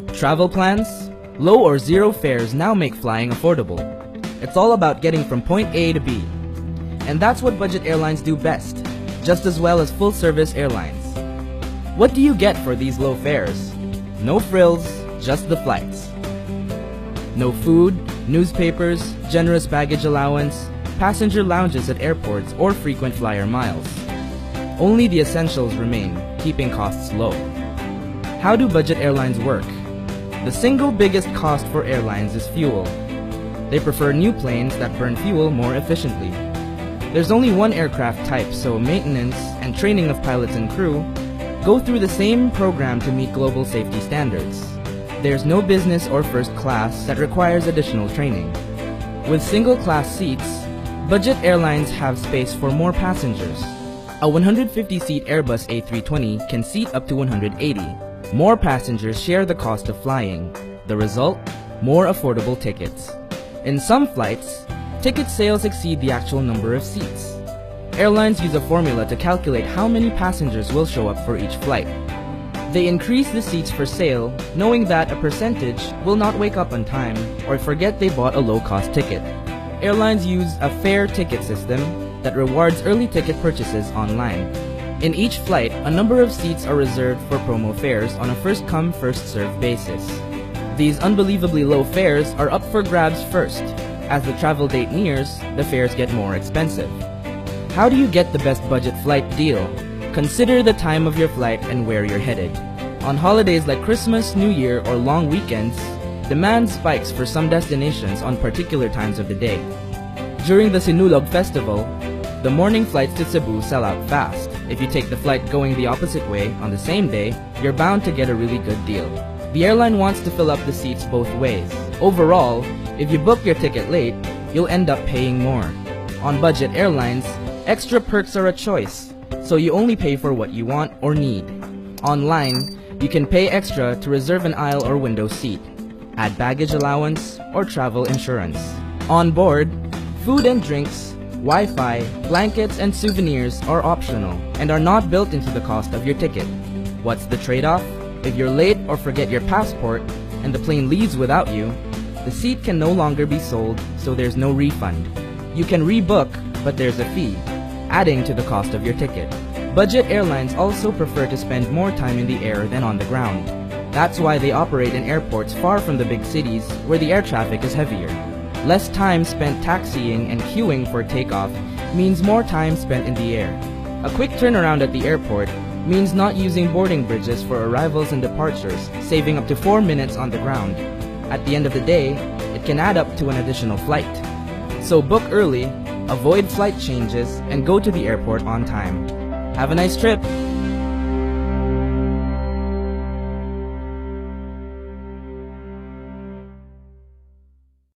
Travel plans? Low or zero fares now make flying affordable. It's all about getting from point A to B. And that's what budget airlines do best, just as well as full-service airlines. What do you get for these low fares? No frills, just the flights. No food, newspapers, generous baggage allowance, passenger lounges at airports, or frequent flyer miles. Only the essentials remain, keeping costs low. How do budget airlines work? The single biggest cost for airlines is fuel. They prefer new planes that burn fuel more efficiently. There's only one aircraft type, so maintenance and training of pilots and crew go through the same program to meet global safety standards. There's no business or first class that requires additional training. With single-class seats, budget airlines have space for more passengers. A 150-seat Airbus A320 can seat up to 180. More passengers share the cost of flying. The result? More affordable tickets. In some flights, ticket sales exceed the actual number of seats. Airlines use a formula to calculate how many passengers will show up for each flight. They increase the seats for sale, knowing that a percentage will not wake up on time or forget they bought a low-cost ticket. Airlines use a fare ticket system that rewards early ticket purchases online. In each flight, a number of seats are reserved for promo fares on a first-come, first-served basis. These unbelievably low fares are up for grabs first. As the travel date nears, the fares get more expensive. How do you get the best budget flight deal? Consider the time of your flight and where you're headed. On holidays like Christmas, New Year, or long weekends, demand spikes for some destinations on particular times of the day. During the Sinulog Festival, the morning flights to Cebu sell out fast. If you take the flight going the opposite way on the same day, you're bound to get a really good deal. The airline wants to fill up the seats both ways. Overall, if you book your ticket late, you'll end up paying more. On budget airlines, extra perks are a choice, so you only pay for what you want or need. Online, you can pay extra to reserve an aisle or window seat, add baggage allowance, or travel insurance. On board, food and drinks, Wi-Fi, blankets, and souvenirs are optional and are not built into the cost of your ticket. What's the trade-off? If you're late or forget your passport and the plane leaves without you, the seat can no longer be sold, so there's no refund. You can rebook, but there's a fee, adding to the cost of your ticket. Budget airlines also prefer to spend more time in the air than on the ground. That's why they operate in airports far from the big cities where the air traffic is heavier. Less time spent taxiing and queuing for takeoff means more time spent in the air. A quick turnaround at the airport means not using boarding bridges for arrivals and departures, saving up to 4 minutes on the ground. At the end of the day, it can add up to an additional flight. So book early, avoid flight changes, and go to the airport on time. Have a nice trip!